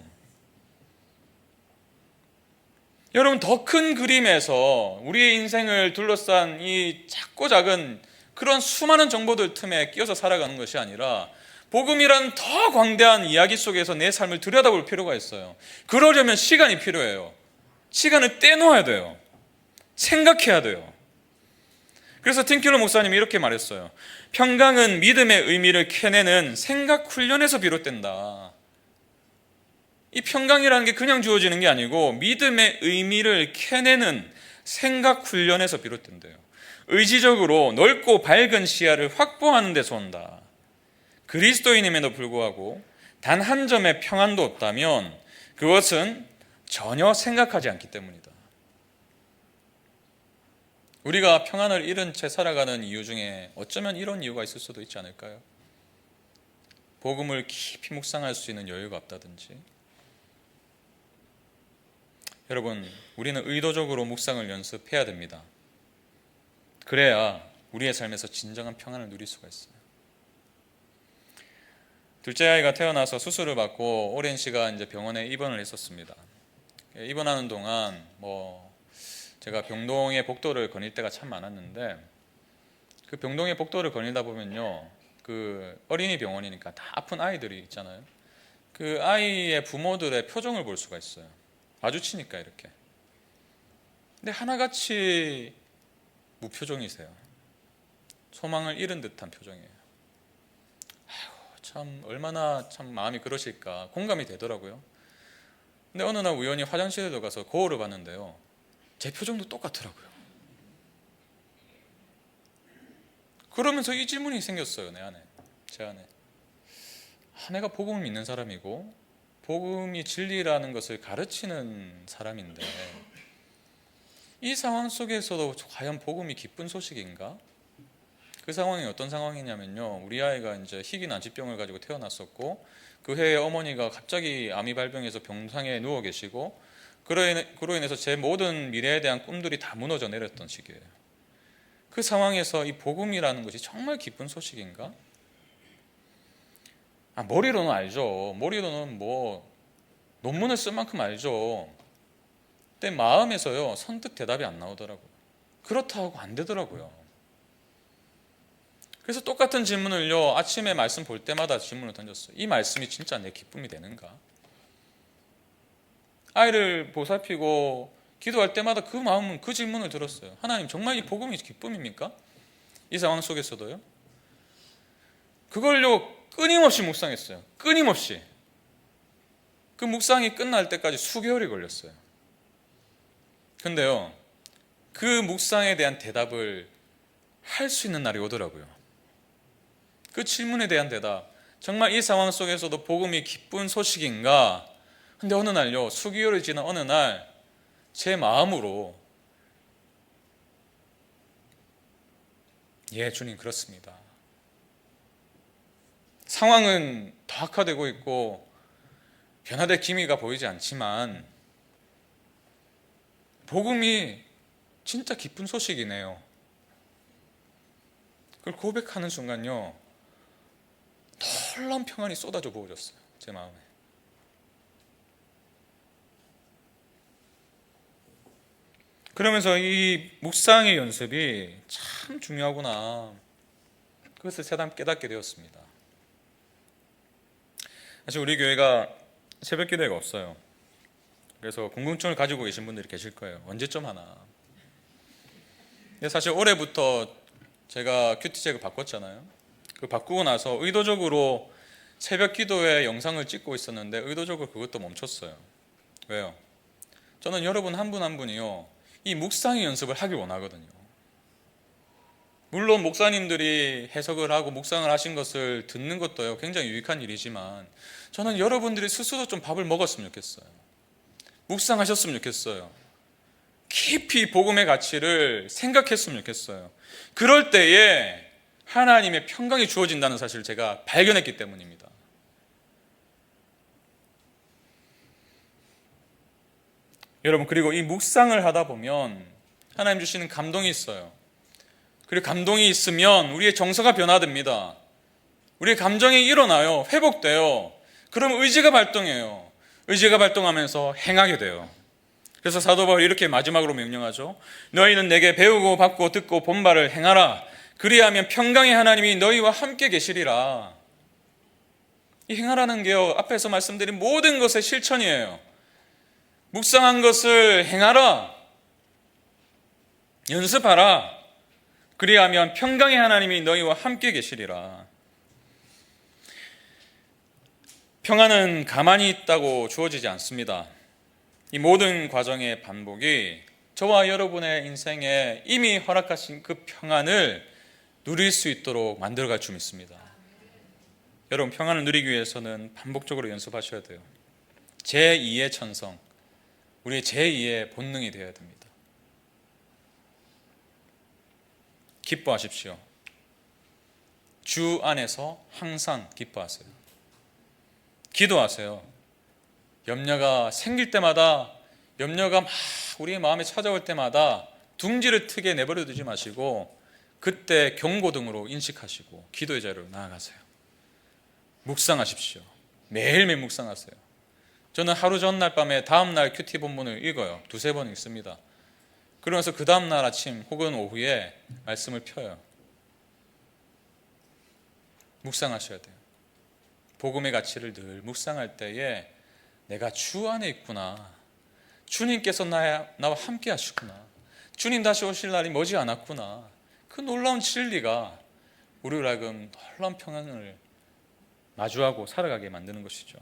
여러분, 더 큰 그림에서 우리의 인생을 둘러싼 이 작고 작은 그런 수많은 정보들 틈에 끼어서 살아가는 것이 아니라 복음이란 더 광대한 이야기 속에서 내 삶을 들여다볼 필요가 있어요. 그러려면 시간이 필요해요. 시간을 떼놓아야 돼요. 생각해야 돼요. 그래서 팀킬러 목사님이 이렇게 말했어요. 평강은 믿음의 의미를 캐내는 생각 훈련에서 비롯된다. 이 평강이라는 게 그냥 주어지는 게 아니고 믿음의 의미를 캐내는 생각 훈련에서 비롯된대요. 의지적으로 넓고 밝은 시야를 확보하는 데서 온다. 그리스도인임에도 불구하고 단 한 점의 평안도 없다면 그것은 전혀 생각하지 않기 때문이다. 우리가 평안을 잃은 채 살아가는 이유 중에 어쩌면 이런 이유가 있을 수도 있지 않을까요? 복음을 깊이 묵상할 수 있는 여유가 없다든지. 여러분, 우리는 의도적으로 묵상을 연습해야 됩니다. 그래야 우리의 삶에서 진정한 평안을 누릴 수가 있어요. 둘째 아이가 태어나서 수술을 받고 오랜 시간 이제 병원에 입원을 했었습니다. 입원하는 동안 제가 병동의 복도를 거닐 때가 참 많았는데, 그 병동의 복도를 거닐다 보면요, 그 어린이 병원이니까 다 아픈 아이들이 있잖아요. 그 아이의 부모들의 표정을 볼 수가 있어요. 마주치니까 이렇게. 근데 하나같이 무표정이세요. 소망을 잃은 듯한 표정이에요. 참 얼마나 참 마음이 그러실까 공감이 되더라고요. 근데 어느 날 우연히 화장실에 들어가서 거울을 봤는데요, 제 표정도 똑같더라고요. 그러면서 이 질문이 생겼어요. 제 안에. 내가 복음을 믿는 사람이고 복음이 진리라는 것을 가르치는 사람인데 이 상황 속에서도 과연 복음이 기쁜 소식인가? 그 상황이 어떤 상황이냐면요, 우리 아이가 이제 희귀 난치병을 가지고 태어났었고, 그 해에 어머니가 갑자기 암이 발병해서 병상에 누워 계시고, 그로 인해서 제 모든 미래에 대한 꿈들이 다 무너져 내렸던 시기예요. 그 상황에서 이 복음이라는 것이 정말 기쁜 소식인가? 머리로는 알죠. 머리로는 논문을 쓸 만큼 알죠. 근데 마음에서요 선뜻 대답이 안 나오더라고요. 그렇다고 안 되더라고요. 그래서 똑같은 질문을요, 아침에 말씀 볼 때마다 질문을 던졌어요. 이 말씀이 진짜 내 기쁨이 되는가? 아이를 보살피고 기도할 때마다 그 마음은 그 질문을 들었어요. 하나님, 정말 이 복음이 기쁨입니까? 이 상황 속에서도요. 그걸요 끊임없이 묵상했어요. 끊임없이. 그 묵상이 끝날 때까지 수개월이 걸렸어요. 근데요, 그 묵상에 대한 대답을 할 수 있는 날이 오더라고요. 그 질문에 대한 대답, 정말 이 상황 속에서도 복음이 기쁜 소식인가? 근데 어느 날요, 수개월이 지난 어느 날 제 마음으로, 예, 주님, 그렇습니다. 상황은 더 악화되고 있고 변화될 기미가 보이지 않지만 복음이 진짜 기쁜 소식이네요. 그걸 고백하는 순간요, 놀라운 평안이 쏟아져 부어졌어요, 제 마음에. 그러면서 이 묵상의 연습이 참 중요하구나, 그것을 새삼 깨닫게 되었습니다. 사실 우리 교회가 새벽 기도회가 없어요. 그래서 궁금증을 가지고 계신 분들이 계실 거예요. 언제쯤 하나. 근데 사실 올해부터 제가 큐티잭을 바꿨잖아요. 그 바꾸고 나서 의도적으로 새벽 기도회 영상을 찍고 있었는데 의도적으로 그것도 멈췄어요. 왜요? 저는 여러분 한 분 한 분이요, 이 묵상의 연습을 하길 원하거든요. 물론 목사님들이 해석을 하고 묵상을 하신 것을 듣는 것도요, 굉장히 유익한 일이지만 저는 여러분들이 스스로 좀 밥을 먹었으면 좋겠어요. 묵상하셨으면 좋겠어요. 깊이 복음의 가치를 생각했으면 좋겠어요. 그럴 때에 하나님의 평강이 주어진다는 사실을 제가 발견했기 때문입니다. 여러분, 그리고 이 묵상을 하다 보면 하나님 주시는 감동이 있어요. 그리고 감동이 있으면 우리의 정서가 변화됩니다. 우리의 감정이 일어나요. 회복돼요. 그럼 의지가 발동해요. 의지가 발동하면서 행하게 돼요. 그래서 사도 바울이 이렇게 마지막으로 명령하죠. 너희는 내게 배우고 받고 듣고 본 바를 행하라. 그리하면 평강의 하나님이 너희와 함께 계시리라. 이 행하라는 게요, 앞에서 말씀드린 모든 것의 실천이에요. 묵상한 것을 행하라. 연습하라. 그리하면 평강의 하나님이 너희와 함께 계시리라. 평안은 가만히 있다고 주어지지 않습니다. 이 모든 과정의 반복이 저와 여러분의 인생에 이미 허락하신 그 평안을 누릴 수 있도록 만들어갈 줄 믿습니다. 여러분, 평안을 누리기 위해서는 반복적으로 연습하셔야 돼요. 제2의 천성, 우리의 제2의 본능이 되어야 됩니다. 기뻐하십시오. 주 안에서 항상 기뻐하세요. 기도하세요. 염려가 생길 때마다, 염려가 막 우리의 마음에 찾아올 때마다 둥지를 트게 내버려 두지 마시고 그때 경고등으로 인식하시고 기도의 자리로 나아가세요. 묵상하십시오. 매일매일 묵상하세요. 저는 하루 전날 밤에 다음날 큐티 본문을 읽어요. 두세 번 읽습니다. 그러면서 그 다음날 아침 혹은 오후에 말씀을 펴요. 묵상하셔야 돼요. 복음의 가치를 늘 묵상할 때에 내가 주 안에 있구나, 주님께서 나와 함께 하시구나, 주님 다시 오실 날이 머지 않았구나, 그 놀라운 진리가 우리를 하여금 놀라운 평안을 마주하고 살아가게 만드는 것이죠.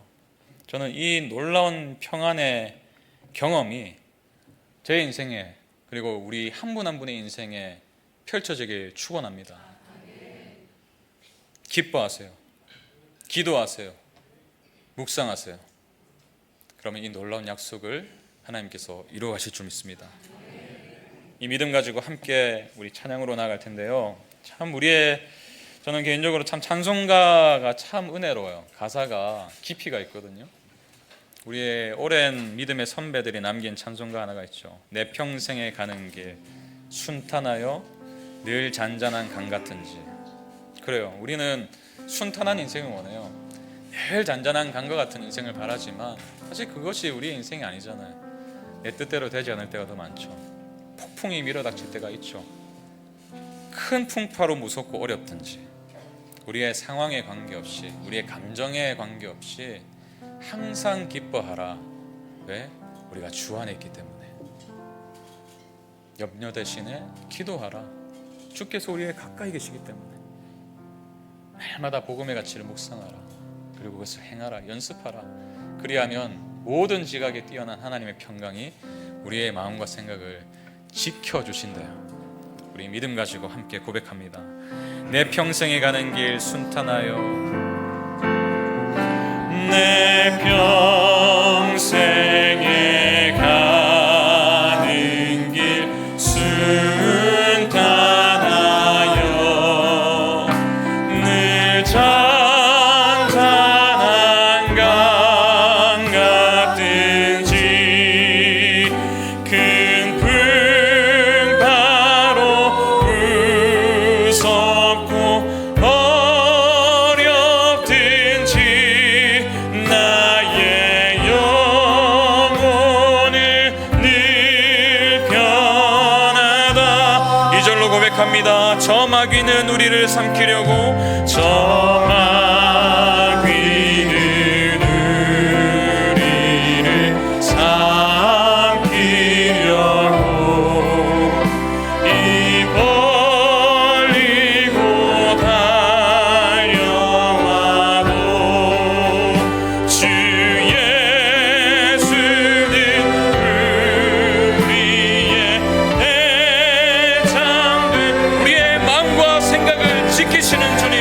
저는 이 놀라운 평안의 경험이 제 인생에, 그리고 우리 한 분 한 분의 인생에 펼쳐지길 축원합니다. 기뻐하세요. 기도하세요. 묵상하세요. 그러면 이 놀라운 약속을 하나님께서 이루어가실 줄 믿습니다. 이 믿음 가지고 함께 우리 찬양으로 나아갈 텐데요, 참 저는 개인적으로 참 찬송가가 참 은혜로워요. 가사가 깊이가 있거든요. 우리의 오랜 믿음의 선배들이 남긴 찬송가 하나가 있죠. 내 평생에 가는 길 순탄하여 늘 잔잔한 강 같은지. 그래요. 우리는 순탄한 인생을 원해요. 늘 잔잔한 강과 같은 인생을 바라지만 사실 그것이 우리의 인생이 아니잖아요. 내 뜻대로 되지 않을 때가 더 많죠. 폭풍이 밀어닥칠 때가 있죠. 큰 풍파로 무섭고 어렵든지 우리의 상황에 관계없이, 우리의 감정에 관계없이 항상 기뻐하라. 왜? 우리가 주 안에 있기 때문에. 염려 대신에 기도하라. 주께서 우리에 가까이 계시기 때문에. 날마다 복음의 가치를 묵상하라. 그리고 그것을 행하라. 연습하라. 그리하면 모든 지각에 뛰어난 하나님의 평강이 우리의 마음과 생각을 지켜주신대요. 우리 믿음 가지고 함께 고백합니다. 내 평생에 가는 길 순탄하여, 내 평생에 가는 길 순탄하여 늘 잔잔한 강 같은지 큰 풍파로 무섭고 고백합니다. 저 마귀는 우리를 삼키려고, 저 마귀는 우리를 삼키려고 입 벌리고 달려와도 주 예수는 우리의 대장된, 우리의 마음과 생각을 지키시는 주님,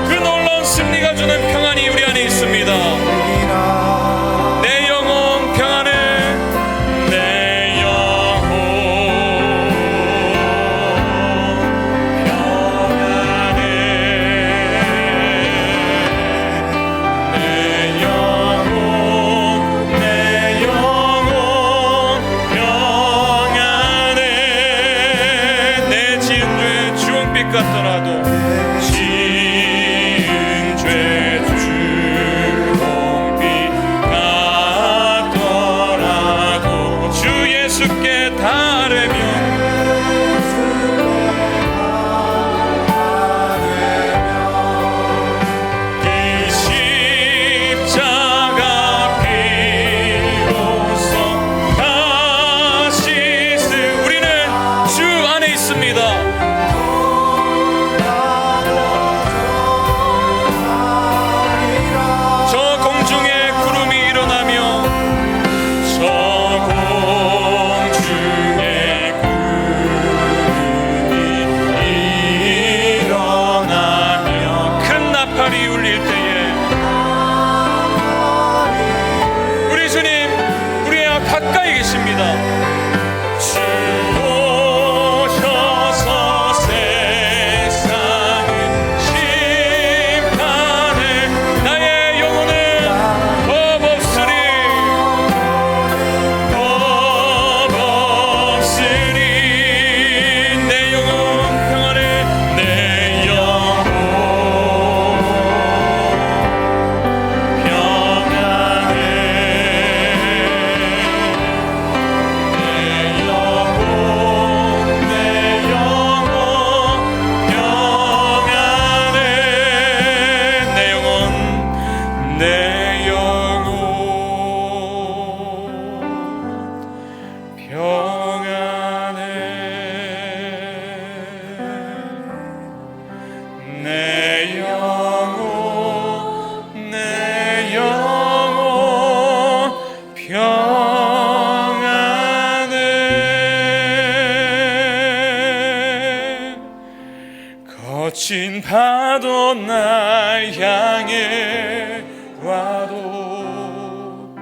그 놀라운 승리가 주는 평안이 우리 안에 있습니다. 내 영혼 평안해, 내 영혼 평안해, 내 영혼, 내 영혼 평안해. 내 지은 죄 주홍빛 같더라도, 지은 죄 주홍빛 같더라도 주 예수께 다르며 그 십자가 피로써 다시 우리는 주 안에 있습니다. 저 공중에 구름이 일어나며, 저 공중에 구름이 일어나며 큰 나팔이 울릴 때에 우리 주님, 우리와 가까이 계십니다. 주 오셔서 세상을 심판해 나의 영혼은 법 없으리, 법 없으리. 내 영혼 평안해, 내 영혼 평안해, 내 영혼, 내 영혼 평안해, 내 영혼, 내 영혼 평안해, 내 영혼, 내 영혼 평안해. 거친 파도 날 향해 와도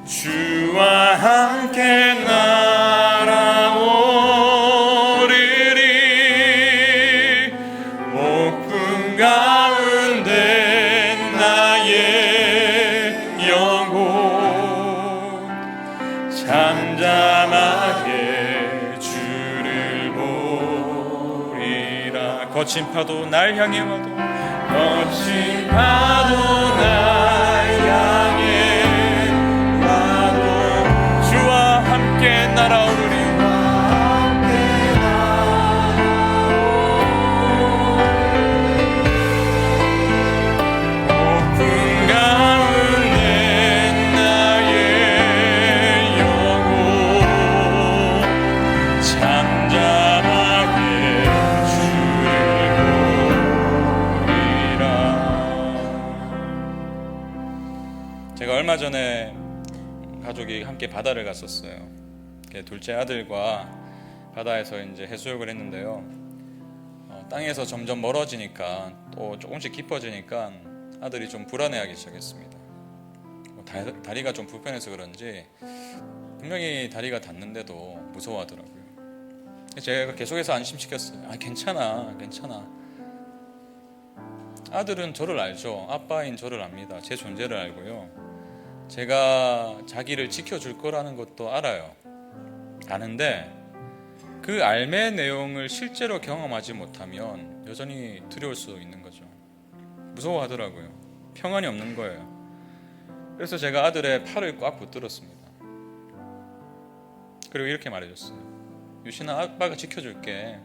주와 함께 날아오르리. 목숨 가운데 나의 영혼 잠잠하게 주를 보리라. 거친 파도 날 향해 와도, 거친 파도 날 향해 와도 주와 함께 날아오르리. 목숨 가운데 나의 영혼 잠잠하게 주를 보리라. 제가 얼마 전에 가족이 함께 바다를 갔었어요. 둘째 아들과 바다에서 이제 해수욕을 했는데요. 땅에서 점점 멀어지니까 또 조금씩 깊어지니까 아들이 좀 불안해하기 시작했습니다. 다리가 좀 불편해서 그런지 분명히 다리가 닿는데도 무서워하더라고요. 제가 계속해서 안심시켰어요. 괜찮아, 괜찮아. 아들은 저를 알죠. 아빠인 저를 압니다. 제 존재를 알고요. 제가 자기를 지켜줄 거라는 것도 알아요. 아는데 그 알매 내용을 실제로 경험하지 못하면 여전히 두려울 수 있는 거죠. 무서워하더라고요. 평안이 없는 거예요. 그래서 제가 아들의 팔을 꽉 붙들었습니다. 그리고 이렇게 말해줬어요. 유신아, 아빠가 지켜줄게.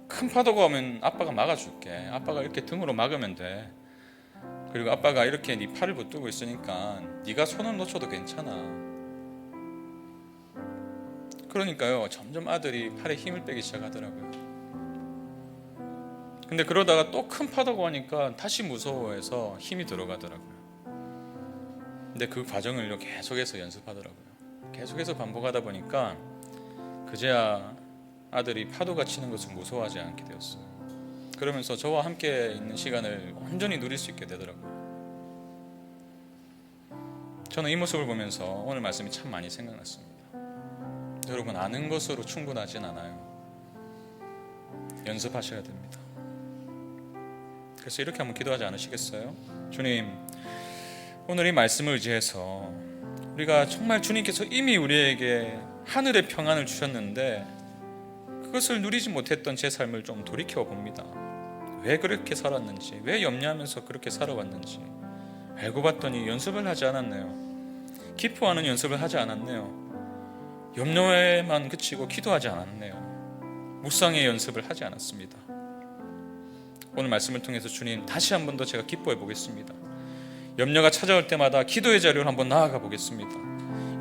큰 파도가 오면 아빠가 막아줄게. 아빠가 이렇게 등으로 막으면 돼. 그리고 아빠가 이렇게 네 팔을 붙들고 있으니까 네가 손을 놓쳐도 괜찮아. 그러니까요, 점점 아들이 팔에 힘을 빼기 시작하더라고요. 근데 그러다가 또 큰 파도가 오니까 다시 무서워해서 힘이 들어가더라고요. 근데 그 과정을 계속해서 연습하더라고요. 계속해서 반복하다 보니까 그제야 아들이 파도가 치는 것을 무서워하지 않게 되었어요. 그러면서 저와 함께 있는 시간을 온전히 누릴 수 있게 되더라고요. 저는 이 모습을 보면서 오늘 말씀이 참 많이 생각났습니다. 여러분, 아는 것으로 충분하진 않아요. 연습하셔야 됩니다. 그래서 이렇게 한번 기도하지 않으시겠어요? 주님, 오늘 이 말씀을 의지해서 우리가 정말 주님께서 이미 우리에게 하늘의 평안을 주셨는데 그것을 누리지 못했던 제 삶을 좀 돌이켜 봅니다. 왜 그렇게 살았는지, 왜 염려하면서 그렇게 살아왔는지 알고 봤더니 연습을 하지 않았네요. 기뻐하는 연습을 하지 않았네요. 염려에만 그치고 기도하지 않았네요. 묵상의 연습을 하지 않았습니다. 오늘 말씀을 통해서 주님, 다시 한 번 더 제가 기뻐해 보겠습니다. 염려가 찾아올 때마다 기도의 자리로 한번 나아가 보겠습니다.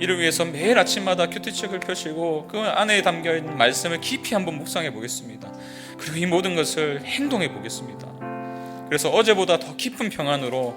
이를 위해서 매일 아침마다 큐티책을 펴시고 그 안에 담겨있는 말씀을 깊이 한번 묵상해 보겠습니다. 그리고 이 모든 것을 행동해 보겠습니다. 그래서 어제보다 더 깊은 평안으로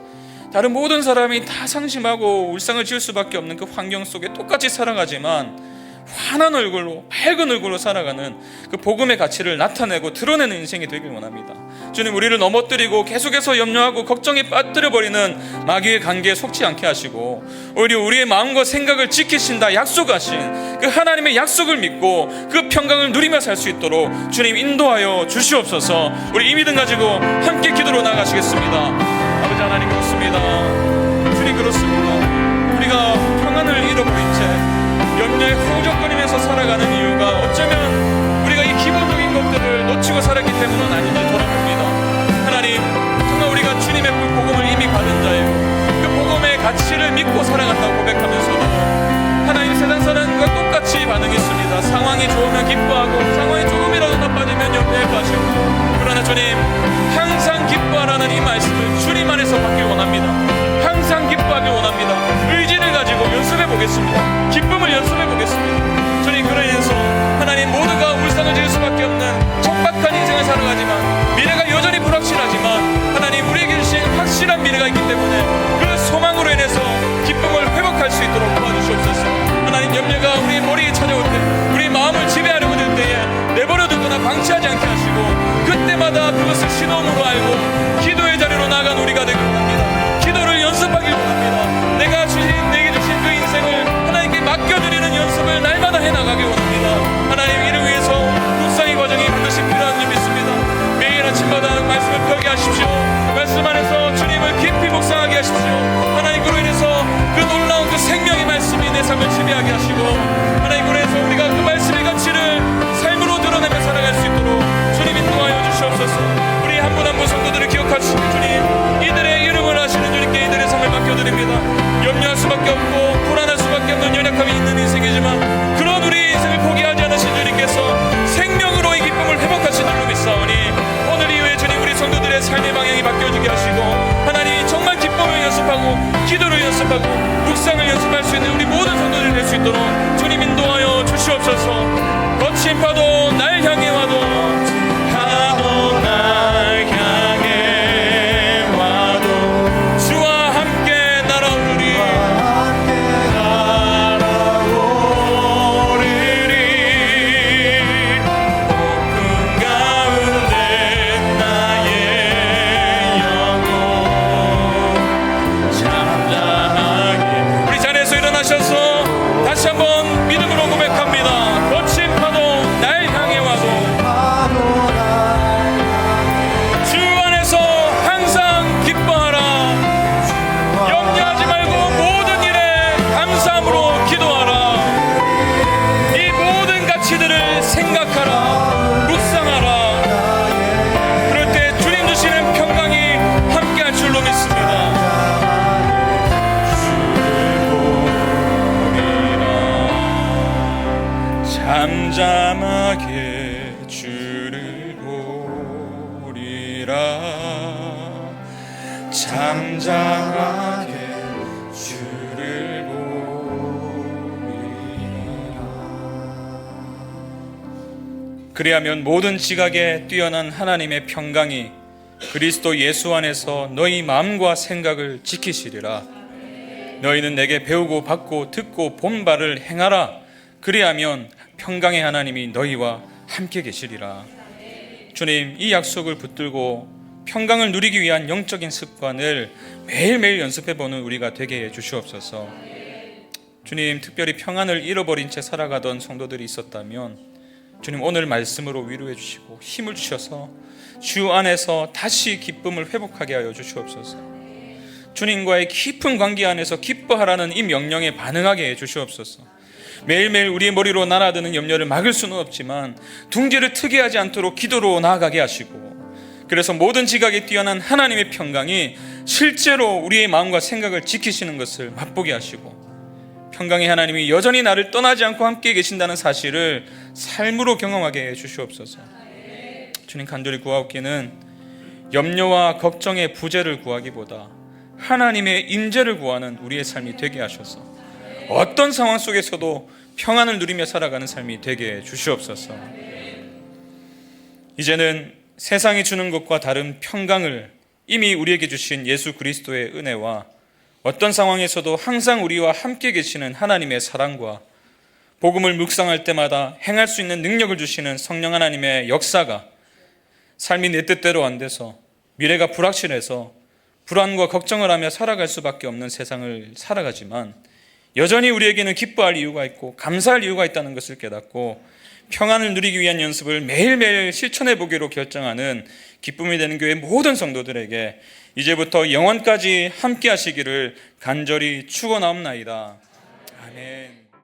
다른 모든 사람이 다 상심하고 울상을 지을 수밖에 없는 그 환경 속에 똑같이 살아가지만 환한 얼굴로, 밝은 얼굴로 살아가는 그 복음의 가치를 나타내고 드러내는 인생이 되길 원합니다. 주님, 우리를 넘어뜨리고 계속해서 염려하고 걱정에 빠뜨려버리는 마귀의 관계에 속지 않게 하시고 오히려 우리의 마음과 생각을 지키신다 약속하신 그 하나님의 약속을 믿고 그 평강을 누리며 살 수 있도록 주님 인도하여 주시옵소서. 우리 이 믿음 가지고 함께 기도로 나가시겠습니다. 아버지 하나님, 그렇습니다. 주님, 그렇습니다. 우리가 평안을 잃어버린 채 염려에 허우적거리면서 살아가는 이유가 어쩌면 우리가 이 기본적인 것들을 놓치고 살았기 때문은 아닌지 돌아봅니다. 하나님, 정말 우리가 주님의 그 복음을 이미 받은 자예요. 그 복음의 가치를 믿고 살아간다고 고백하면서도 하나님, 세상 사람과 똑같이 반응했습니다. 상황이 좋으면 기뻐하고 상황이 조금이라도 나빠지면 염려에 빠지고, 그러나 주님, 항상 기뻐하라는 이 말씀을 주님 안에서 받길 원합니다. 항상 기뻐하길 원합니다. 의지를 가지고 연습해 보겠습니다. 기쁨을 연습해 보겠습니다. 주님, 그러면서 하나님, 모두가 울상을 지을 수밖에 없는 척박한 인생을 살아가지만 미래가 여전히 불확실하지만 하나님, 우리에게 주신 확실한 미래가 있기 때문에 그 소망으로 인해서 기쁨을 회복할 수 있도록 도와주시옵소서. 하나님, 염려가 우리 머리에 찾아올 때, 우리 마음을 지배하려고 들 때에 내버려두거나 방치하지 않게 하시고 그때마다 그것을 신호음으로 알고 기도의 자리로 나아간 우리가 되길 원합니다. 기도를 연습하길 원합니다. 내게 주신 그 인생을 하나님께 맡겨드리는 연습을 날마다 해나가길 원합니다. 하나님, 이를 위해서 묵상의 과정이 반드시 필요한 줄 믿습니다. 매일 아침마다 말씀을 펴게 하십시오. 말씀 안에서 주님을 깊이 묵상하게 하십시오. 하나님, 그로 인해서 그 놀라운 그 생명의 말씀이 내 삶을 지배하게 하시고 하나님, 그로 인해서 우리가 그 말씀의 가치를 삶으로 드러내며 살아갈 수 있도록 주님 인도하여 주시옵소서. 우리 한 분 한 분 성도들을 기억하시는 주님, 이들의 이름을 아시는 주님께 이들의 삶을 맡겨드립니다. 염려할 수밖에 없고 불안할 수밖에 없는 연약함이 있는 인생이지만 그런 우리 인생을 포기하지 않으신 주님께서 생명으로 이 기쁨을 회복하신 줄로 믿사오니 오늘 이후에 주님, 우리 성도들의 삶의 방향이 바뀌어지게 하시고 하나님, 정말 기쁨을 연습하고 기도를 연습하고 묵상을 연습할 수 있는 우리 모든 성도들이 될 수 있도록 주님 인도하여 주시옵소서. 거친 파도 날 향해 와도 날 향해 와도 주와 함께 날아오르리 오픈 가운데 나의 영혼 잠잠하게. 우리 자리에서 일어나셔서 다시 한번 믿음으로 고백합니다. 거친 파도 날 향해 와 잠잠하게 주를 보리라. 그리하면 모든 지각에 뛰어난 하나님의 평강이 그리스도 예수 안에서 너희 마음과 생각을 지키시리라. 너희는 내게 배우고 받고 듣고 본 바를 행하라. 그리하면 평강의 하나님이 너희와 함께 계시리라. 주님, 이 약속을 붙들고 평강을 누리기 위한 영적인 습관을 매일매일 연습해보는 우리가 되게 해 주시옵소서. 주님, 특별히 평안을 잃어버린 채 살아가던 성도들이 있었다면 주님, 오늘 말씀으로 위로해 주시고 힘을 주셔서 주 안에서 다시 기쁨을 회복하게 하여 주시옵소서. 주님과의 깊은 관계 안에서 기뻐하라는 이 명령에 반응하게 해 주시옵소서. 매일매일 우리의 머리로 날아드는 염려를 막을 수는 없지만 둥지를 트게 하지 않도록 기도로 나아가게 하시고, 그래서 모든 지각에 뛰어난 하나님의 평강이 실제로 우리의 마음과 생각을 지키시는 것을 맛보게 하시고, 평강의 하나님이 여전히 나를 떠나지 않고 함께 계신다는 사실을 삶으로 경험하게 해 주시옵소서. 주님, 간절히 구하옵기는 염려와 걱정의 부재를 구하기보다 하나님의 임재를 구하는 우리의 삶이 되게 하셔서 어떤 상황 속에서도 평안을 누리며 살아가는 삶이 되게 해 주시옵소서. 이제는 세상이 주는 것과 다른 평강을 이미 우리에게 주신 예수 그리스도의 은혜와 어떤 상황에서도 항상 우리와 함께 계시는 하나님의 사랑과 복음을 묵상할 때마다 행할 수 있는 능력을 주시는 성령 하나님의 역사가 삶이 내 뜻대로 안 돼서 미래가 불확실해서 불안과 걱정을 하며 살아갈 수밖에 없는 세상을 살아가지만 여전히 우리에게는 기뻐할 이유가 있고 감사할 이유가 있다는 것을 깨닫고 평안을 누리기 위한 연습을 매일매일 실천해 보기로 결정하는 기쁨이 되는 교회 모든 성도들에게 이제부터 영원까지 함께 하시기를 간절히 축원하옵나이다. 아멘.